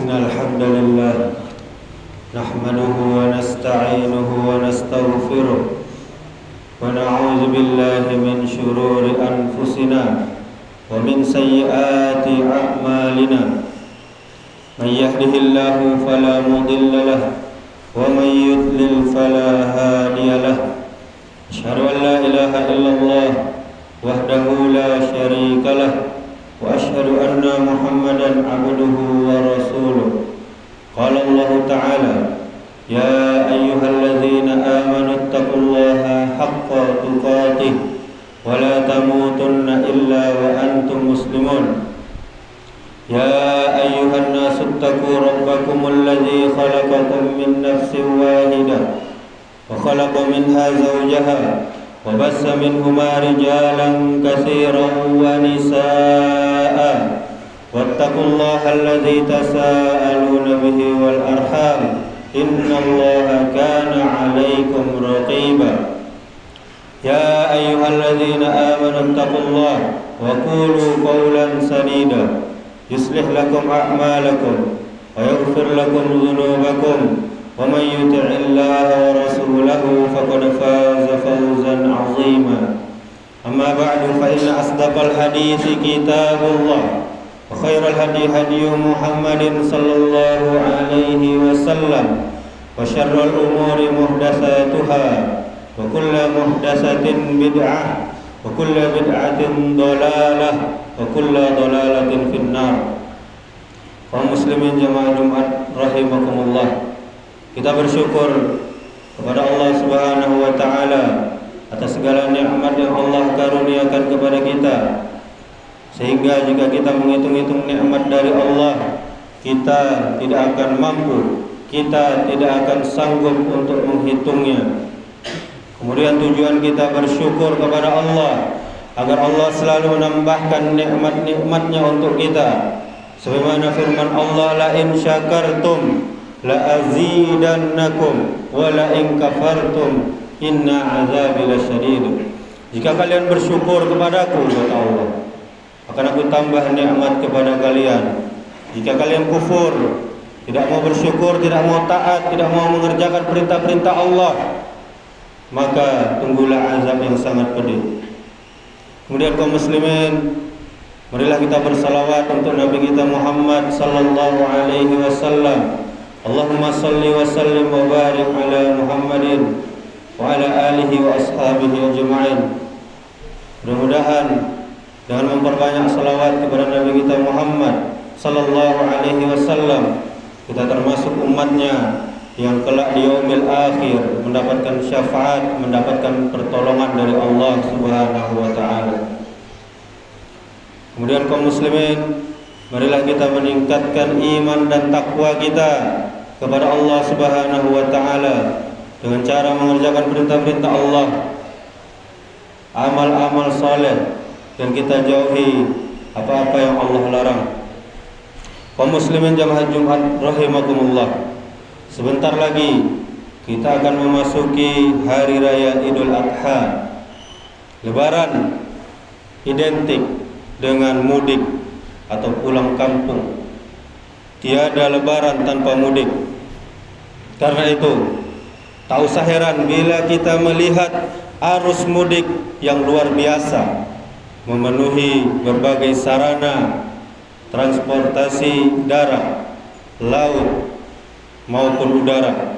إن الحمد لله نحمده ونستعينه ونستغفره ونعوذ بالله من شرور أنفسنا ومن سيئات أعمالنا من يهده الله فلا مضل له ومن يضلل فلا هادي له أشهد أن لا إله إلا الله وحده لا شريك له وأشهد أن محمدا عبده ورسوله قال الله تعالى يا أيها الذين آمنوا اتقوا الله حق تقاته ولا تموتن إلا وأنتم مسلمون يا أيها الناس اتقوا ربكم الذي خلقكم من نفس واحدة وخلق منها زوجها وبث منهما رجالا كثيرا ونساء واتقوا الله الذي تساءلون به والأرحام إن الله كان عليكم رقيبا يا أيها الذين آمنوا اتقوا الله وقولوا قولا سديدا يصلح لكم أعمالكم ويغفر لكم ذنوبكم ومن يطع الله ورسوله فقد فاز فوزا عظيما أما بعد فإن أصدق الحديث كتاب الله وخير الهدي هدي محمد صلى الله عليه وسلم وشر الأمور محدثاتها وكل محدثة بدعة وكل بدعة ضلالة وكل ضلالة في النار. Kaum muslimin jamaah Jumat rahimakumullah. Kita bersyukur kepada Allah Subhanahu wa taala atas segala nikmat yang Allah karuniakan kepada kita. Sehingga jika kita menghitung-hitung nikmat dari Allah, kita tidak akan mampu, kita tidak akan sanggup untuk menghitungnya. Kemudian tujuan kita bersyukur kepada Allah agar Allah selalu menambahkan nikmat-nikmatnya untuk kita. Sebagaimana firman Allah, la in syakartum la azidannakum wa la in kafartum inna azabi lasyadid. Jika kalian bersyukur kepadaku, kata Allah, akan aku tambah nikmat kepada kalian. Jika kalian kufur, tidak mau bersyukur, tidak mau taat, tidak mau mengerjakan perintah-perintah Allah, maka tunggulah azab yang sangat pedih. Kemudian kaum muslimin, marilah kita bersalawat untuk Nabi kita Muhammad sallallahu alaihi wasallam. Allahumma salli wa sallim wa barik ala Muhammadin wa ala alihi wa ashabihi ajma'in. Mudah-mudahan dengan memperbanyak salawat kepada Nabi kita Muhammad sallallahu alaihi wasallam, kita termasuk umatnya yang kelak di yaumil akhir mendapatkan syafaat, mendapatkan pertolongan dari Allah Subhanahu wa taala. Kemudian kaum muslimin, marilah kita meningkatkan iman dan takwa kita kepada Allah Subhanahu wa taala dengan cara mengerjakan perintah-perintah Allah, amal-amal saleh, dan kita jauhi apa-apa yang Allah larang. Kaum muslimin jamaah Jumat rahimakumullah, sebentar lagi kita akan memasuki hari raya Idul Adha. Lebaran identik dengan mudik atau pulang kampung. Tiada lebaran tanpa mudik. Karena itu, tak usah heran bila kita melihat arus mudik yang luar biasa memenuhi berbagai sarana transportasi darat, laut maupun udara.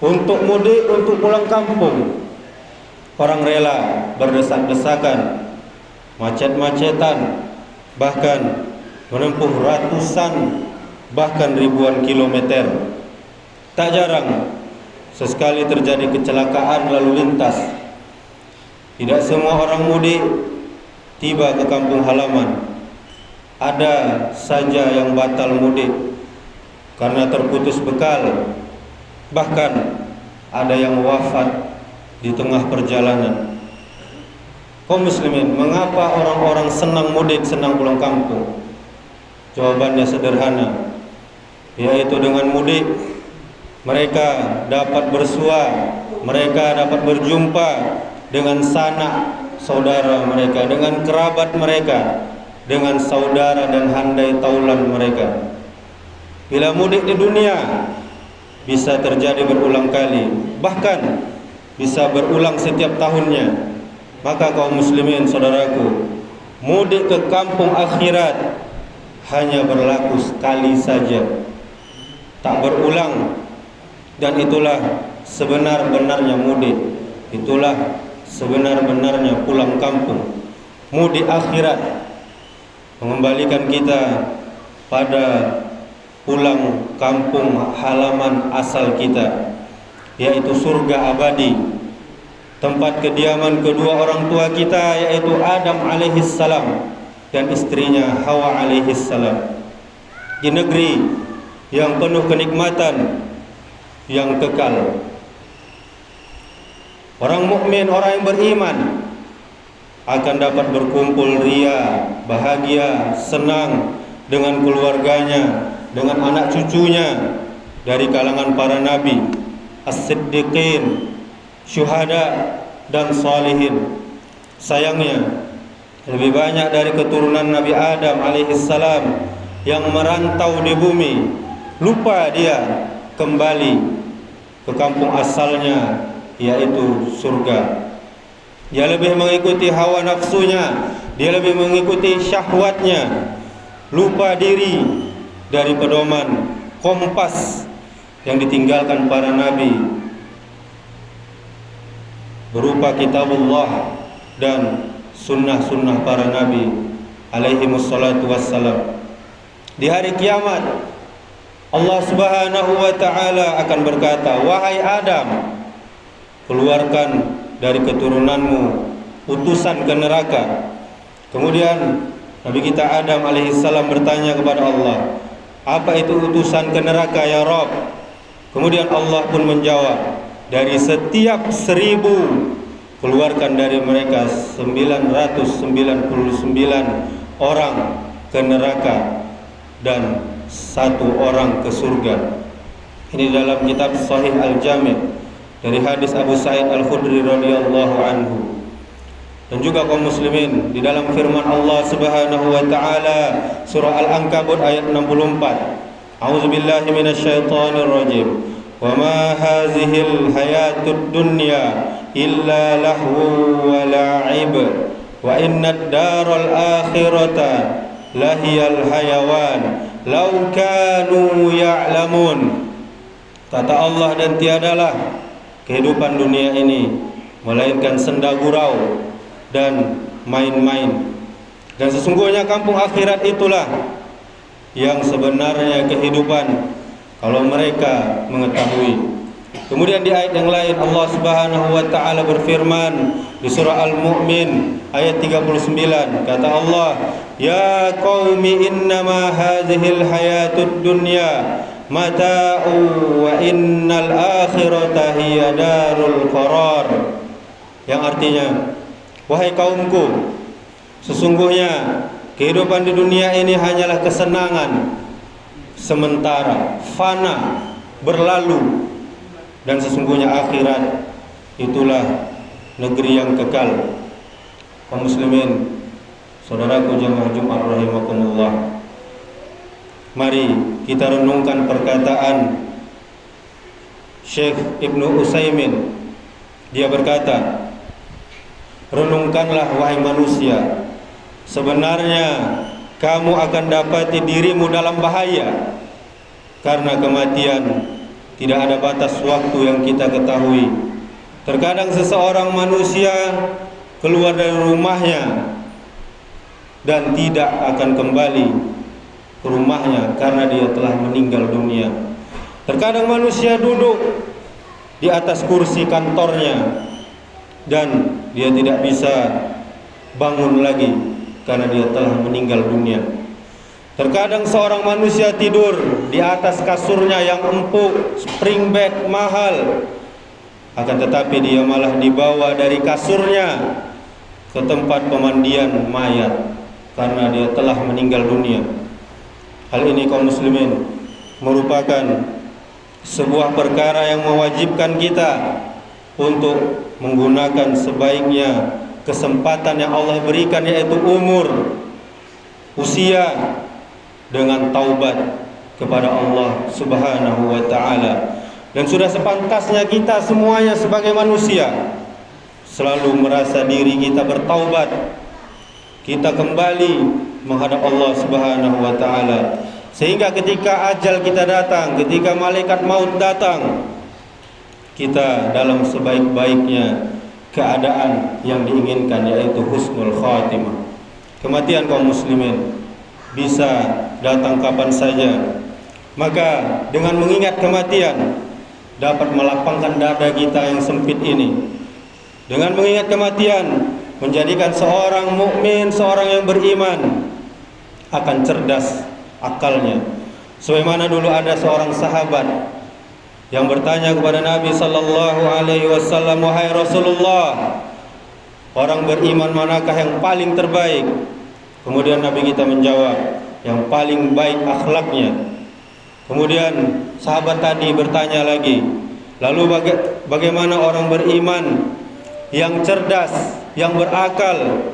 Untuk mudik, untuk pulang kampung, orang rela berdesak-desakan, macet-macetan, bahkan menempuh ratusan bahkan ribuan kilometer. Tak jarang sesekali terjadi kecelakaan lalu lintas. Tidak semua orang mudik tiba ke kampung halaman. Ada saja yang batal mudik karena terputus bekal. Bahkan ada yang wafat di tengah perjalanan. Kaum muslimin, mengapa orang-orang senang mudik, senang pulang kampung? Jawabannya sederhana, yaitu dengan mudik mereka dapat bersua, mereka dapat berjumpa dengan sanak saudara mereka, dengan kerabat mereka, dengan saudara dan handai taulan mereka. Bila mudik di dunia bisa terjadi berulang kali, bahkan bisa berulang setiap tahunnya. Maka kaum muslimin saudaraku, mudik ke kampung akhirat hanya berlaku sekali saja, tak berulang. Dan itulah sebenar-benarnya mudik, itulah sebenar-benarnya pulang kampung. Mudik akhirat mengembalikan kita pada pulang kampung halaman asal kita, yaitu surga abadi, tempat kediaman kedua orang tua kita, yaitu Adam alaihissalam dan istrinya Hawa alaihissalam, di negeri yang penuh kenikmatan yang kekal. Orang mukmin, orang yang beriman akan dapat berkumpul ria, bahagia, senang dengan keluarganya, dengan anak cucunya dari kalangan para nabi, as-siddiqin, syuhada dan salihin. Sayangnya lebih banyak dari keturunan Nabi Adam alaihissalam yang merantau di bumi, lupa dia kembali ke kampung asalnya, yaitu surga. Dia lebih mengikuti hawa nafsunya, dia lebih mengikuti syahwatnya, lupa diri dari pedoman kompas yang ditinggalkan para nabi berupa kitabullah dan sunnah-sunnah para nabi alaihi wassalatu wassalam. Di hari kiamat Allah subhanahu wa ta'ala akan berkata, wahai Adam, keluarkan dari keturunanmu utusan ke neraka. Kemudian Nabi kita Adam alaihissalam bertanya kepada Allah, apa itu utusan ke neraka ya Rabb? Kemudian Allah pun menjawab, dari setiap 1000 keluarkan dari mereka 999 orang ke neraka dan 1 orang ke surga. Ini dalam kitab Sahih Al-Jami' dari hadis Abu Sa'id Al-Khudri radhiyallahu anhu. Dan juga kaum muslimin, di dalam firman Allah Subhanahu wa taala surah Al-Ankabut ayat 64. A'udzubillahi minasyaitonir rajim. Wa ma hazihil hayatud dunya illa lahu wa la'ib wa innad daral akhirata lahiyal hayawan law kanu ya'lamun. Kata Allah, dan tiadalah kehidupan dunia ini melainkan senda gurau dan main-main, dan sesungguhnya kampung akhirat itulah yang sebenarnya kehidupan kalau mereka mengetahui. Kemudian di ayat yang lain Allah Subhanahu wa taala berfirman di surah Al-Mu'min ayat 39, kata Allah, ya qaumi innama hadhil hayatud dunya mata'u wa innal akhirata hiya darul qarar. Yang artinya, wahai kaumku, sesungguhnya kehidupan di dunia ini hanyalah kesenangan sementara, fana, berlalu, dan sesungguhnya akhirat itulah negeri yang kekal. Kaum muslimin, saudaraku jamaah Jumat rahimakumullah, mari kita renungkan perkataan Syekh Ibnu Utsaimin. Dia berkata, renungkanlah wahai manusia, sebenarnya kamu akan dapati dirimu dalam bahaya, karena kematian tidak ada batas waktu yang kita ketahui. Terkadang seseorang manusia keluar dari rumahnya dan tidak akan kembali ke rumahnya karena dia telah meninggal dunia. Terkadang manusia duduk di atas kursi kantornya dan dia tidak bisa bangun lagi karena dia telah meninggal dunia. Terkadang seorang manusia tidur di atas kasurnya yang empuk, spring bed mahal, akan tetapi dia malah dibawa dari kasurnya ke tempat pemandian mayat karena dia telah meninggal dunia. Hal ini kaum muslimin merupakan sebuah perkara yang mewajibkan kita untuk menggunakan sebaiknya kesempatan yang Allah berikan, yaitu umur, usia, dengan taubat kepada Allah Subhanahu wa ta'ala. Dan sudah sepantasnya kita semuanya sebagai manusia selalu merasa diri kita bertaubat, kita kembali menghadap Allah Subhanahu wa ta'ala, sehingga ketika ajal kita datang, ketika malaikat maut datang, kita dalam sebaik-baiknya keadaan yang diinginkan, yaitu husnul khatimah. Kematian kaum muslimin bisa datang kapan saja. Maka dengan mengingat kematian dapat melapangkan dada kita yang sempit ini. Dengan mengingat kematian menjadikan seorang mukmin, seorang yang beriman akan cerdas akalnya. Sebagaimana dulu ada seorang sahabat yang bertanya kepada Nabi sallallahu alaihi wasallam, "Wahai Rasulullah, orang beriman manakah yang paling terbaik?" Kemudian Nabi kita menjawab, "Yang paling baik akhlaknya." Kemudian sahabat tadi bertanya lagi, "Lalu bagaimana orang beriman yang cerdas, yang berakal?"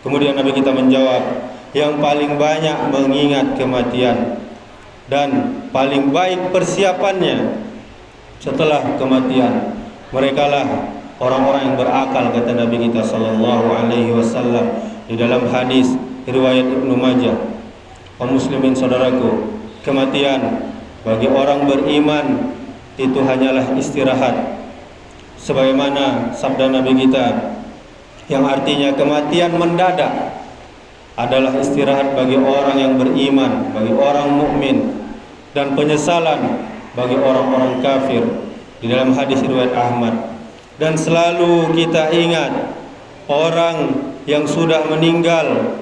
Kemudian Nabi kita menjawab, "Yang paling banyak mengingat kematian dan paling baik persiapannya setelah kematian. Merekalah orang-orang yang berakal," kata Nabi kita sallallahu alaihi wasallam di dalam hadis riwayat Ibnu Majah. Kaum muslimin saudaraku, kematian bagi orang beriman itu hanyalah istirahat. Sebagaimana sabda Nabi kita yang artinya kematian mendadak adalah istirahat bagi orang yang beriman, bagi orang mukmin, dan penyesalan bagi orang-orang kafir di dalam hadis riwayat Ahmad. Dan selalu kita ingat, orang yang sudah meninggal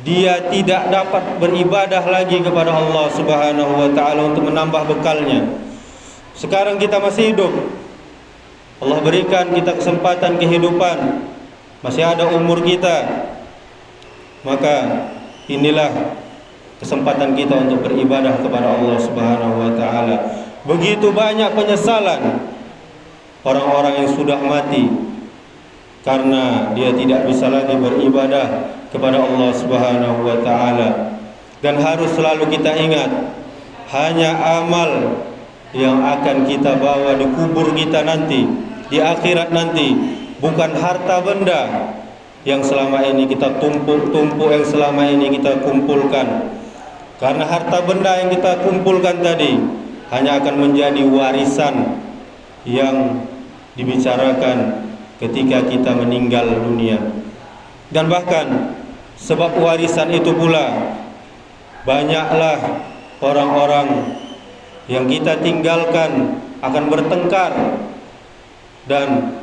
dia tidak dapat beribadah lagi kepada Allah Subhanahu wa ta'ala untuk menambah bekalnya. Sekarang kita masih hidup, Allah berikan kita kesempatan kehidupan, masih ada umur kita, maka inilah kesempatan kita untuk beribadah kepada Allah Subhanahu wa ta'ala. Begitu banyak penyesalan orang-orang yang sudah mati karena dia tidak bisa lagi beribadah kepada Allah Subhanahu wa ta'ala. Dan harus selalu kita ingat, hanya amal yang akan kita bawa di kubur kita nanti, di akhirat nanti, bukan harta benda yang selama ini kita tumpuk-tumpuk, yang selama ini kita kumpulkan. Karena harta benda yang kita kumpulkan tadi hanya akan menjadi warisan yang dibicarakan ketika kita meninggal dunia. Dan bahkan sebab warisan itu pula banyaklah orang-orang yang kita tinggalkan akan bertengkar, dan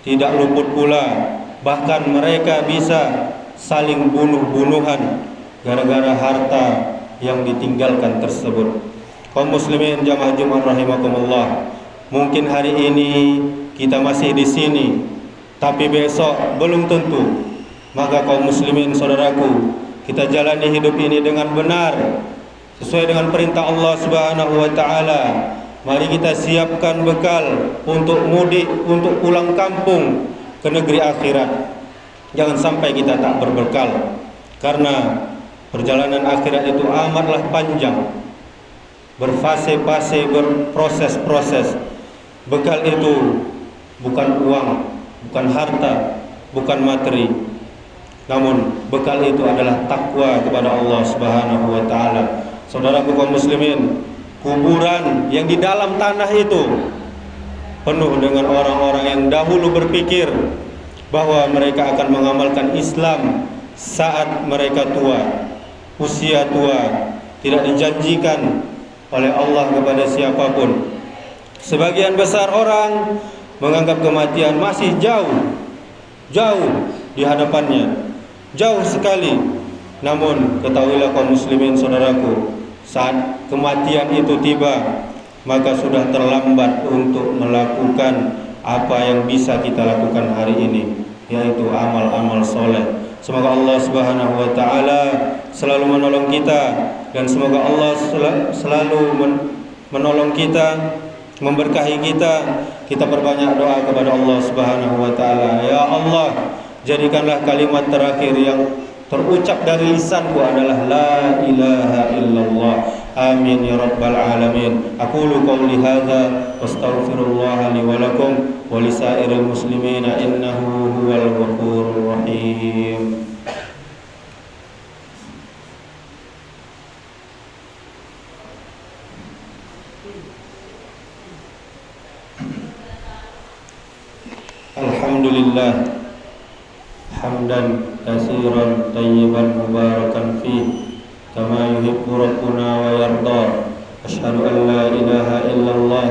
tidak luput pula bahkan mereka bisa saling bunuh-bunuhan gara-gara harta yang ditinggalkan tersebut. Kaum muslimin jamaah Jumat rahimakumullah, mungkin hari ini kita masih di sini, tapi besok belum tentu. Maka kaum muslimin saudaraku, kita jalani hidup ini dengan benar sesuai dengan perintah Allah Subhanahu wa ta'ala. Mari kita siapkan bekal untuk mudik, untuk pulang kampung ke negeri akhirat. Jangan sampai kita tak berbekal, karena perjalanan akhirat itu amatlah panjang, berfase-fase, berproses-proses. Bekal itu bukan uang, bukan harta, bukan materi, namun bekal itu adalah takwa kepada Allah Subhanahu wa ta'ala. Saudaraku kaum muslimin, kuburan yang di dalam tanah itu penuh dengan orang-orang yang dahulu berpikir bahwa mereka akan mengamalkan Islam saat mereka tua, usia tua, tidak dijanjikan oleh Allah kepada siapapun. Sebagian besar orang menganggap kematian masih jauh di hadapannya, jauh sekali. Namun ketahuilah kaum muslimin saudaraku, saat kematian itu tiba, maka sudah terlambat untuk melakukan apa yang bisa kita lakukan hari ini, yaitu amal-amal soleh. Semoga Allah Subhanahu wa ta'ala selalu menolong kita, dan semoga Allah selalu menolong kita, memberkahi kita. Kita perbanyak doa kepada Allah Subhanahu wa ta'ala. Ya Allah, jadikanlah kalimat terakhir yang terucap dari lisanku adalah la ilaha illallah. amin ya rabbal alamin. Aqulu qawli hadza wastaghfirullah li wa lakum wa lisairil muslimina innahu huwal ghafurur rahim. Alhamdulillah hamdan katsiran tayyiban mubarakan fih kama yuhibbu rabbuna wa yarda. Asyhadu an la ilaha illallah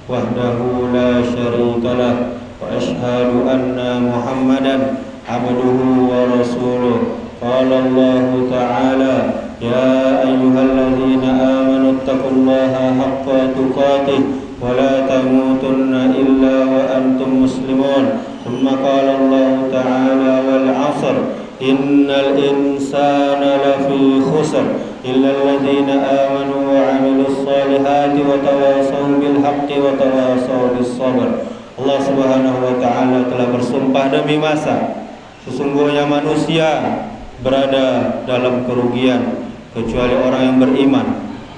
wahdahu la syarika lah wa asyhadu anna Muhammadan abduhu wa rasuluh. Qala Allah ta'ala ya ayyuhalladzina amanu taqullaha haqqa tuqatih wa la tamutunna illa wa antum muslimun. Thumma qala Allah ta'ala wal 'ashr innal insana lafi khusr illa alladzina amanu wa 'amilus solihati wa tawasaw bil haqqi wa tawasaw bis sabr. Allah Subhanahu wa ta'ala telah bersumpah demi masa, sesungguhnya manusia berada dalam kerugian kecuali orang yang beriman,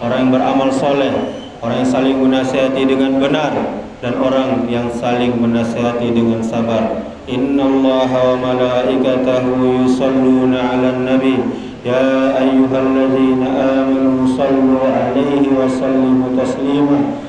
orang yang beramal soleh, orang yang saling menasihati dengan benar, dan orang yang saling menasihati dengan sabar. Innallaha wa malaikatahu yusalluna 'alan nabi ya ayyuhalladzina amanu sallu 'alaihi wa sallimu taslima.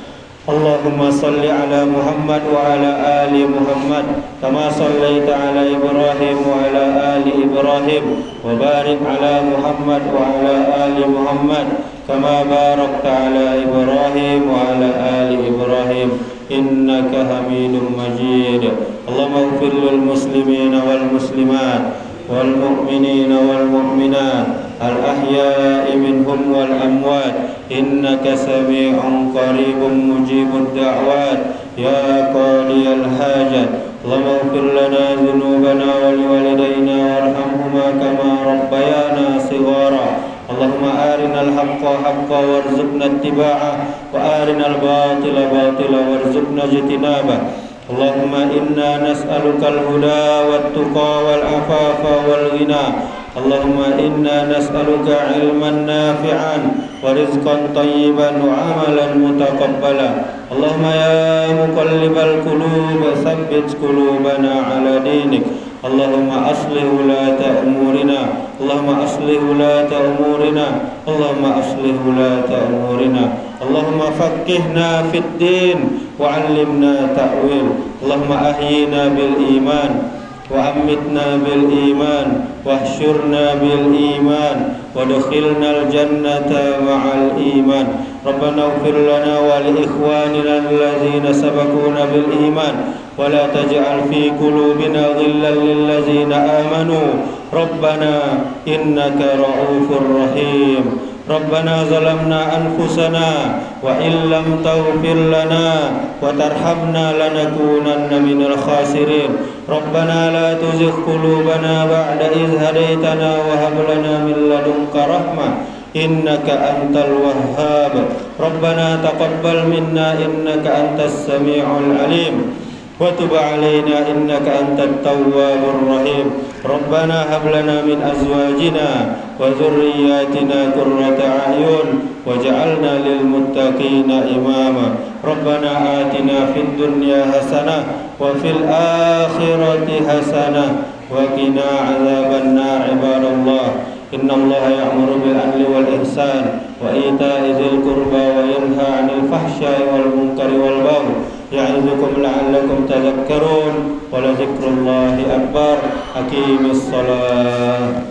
Allahumma salli ala Muhammad wa ala ali Muhammad kama sallaita ala Ibrahim wa ala ali Ibrahim wa barik ala Muhammad wa ala ali Muhammad kama barakta ala Ibrahim wa ala ali Ibrahim innaka Hamidum Majid. Allahumma ighfir lil muslimina wal muslimat wal mu'minina wal mu'minat al ahya'i minhum wal amwat innaka sami'un qaribun mujibud da'wat ya qadiyal hajat. Allahumma ighfir lana dhunubana wa liwalidayna warhamhuma kama rabbayana shighara. Allahumma arinal haqqa haqqan warzuqna ittiba'ah wa arinal batila batila warzuqna ijtinabah. Allahumma inna nas'alukal huda wat tuqa wal afafa wal ghina. Allahumma inna nas'aluka ilman nafi'an wa rizqan tayyiban wa amalan mutaqabbala. Allahumma ya muqallibal qulub tsabbit qulubana ala dinik. Allahumma aslih ulata umurina. Allahumma aslih ulata umurina. Allahumma aslih ulata umurina. Allahumma faqqihna fid din wa 'allimna ta'wil. Allahumma ahyina bil iman wa ammitna bil iman wahsyurna bil iman wadkhilnal jannata ma'al iman. Rabbana ighfir lana wa li ikhwanina allazina sabaquna bil iman wa la taj'al fi qulubina ghillan lil ladzina amanu Rabbana innaka ra'ufur rahim. Rabbana zalamna anfusana wa illam taghfir lana wa tarhamna lanakunanna minal khasirin. Rabbana la tuzigh qulubana ba'da idh hadaitana wa hab lana min ladunka rahmah innaka antal wahhab. Rabbana taqabbal minna innaka antas sami'ul alim wa tub 'alaina innaka antat tawwabur rahim. Rabbana hab lana min azwajina wa dhurriyyatina qurrata a'yun waj'alna lil muttaqina imama. Rabbana atina fid dunya hasanah wa fil akhirati hasanah wa qina 'adzaban nar. Ibadallah innallaha ya'muru bil 'adli wal ihsan wa ita'i dzil qurba wa yanha 'anil fahsya'i wal munkari wal baghi ya'idukum la'allakum tadhakkarun wa la dzikrullahi akbar. Aqimis shalah.